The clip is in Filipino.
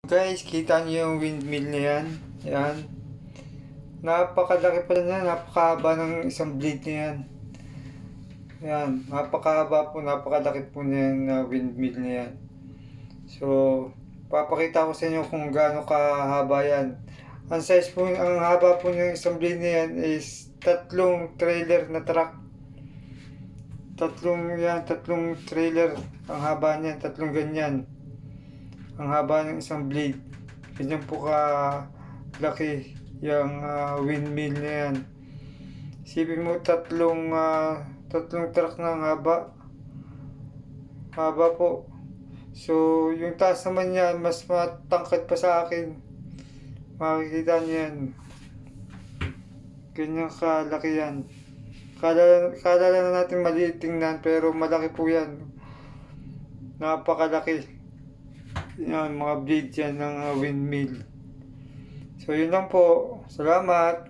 Guys, kita niyo yung windmill na yan? Yan. Napakalaki pala na, napakahaba ng isang blade na yan. Yan, napakahaba po, napakalaki po na yan na windmill na yan. So, papakita ko sa inyo kung gaano kahaba yan. Ang size po, ang haba po ng isang blade na yan is tatlong trailer na truck. Tatlong trailer ang haba niyan, tatlong ganyan. Ang haba ng isang blade. Ganyan po ka laki yung windmill na yan. Isipin mo tatlong truck na haba. Haba po. So, yung taas naman yan, mas matangkad pa sa akin. Makikita niyo yan. Ganyan kalaki yan. Kala lang natin maliit tingnan, pero malaki po yan. Napakalaki. Yan, mga blade yan ng windmill. So, yun lang po. Salamat.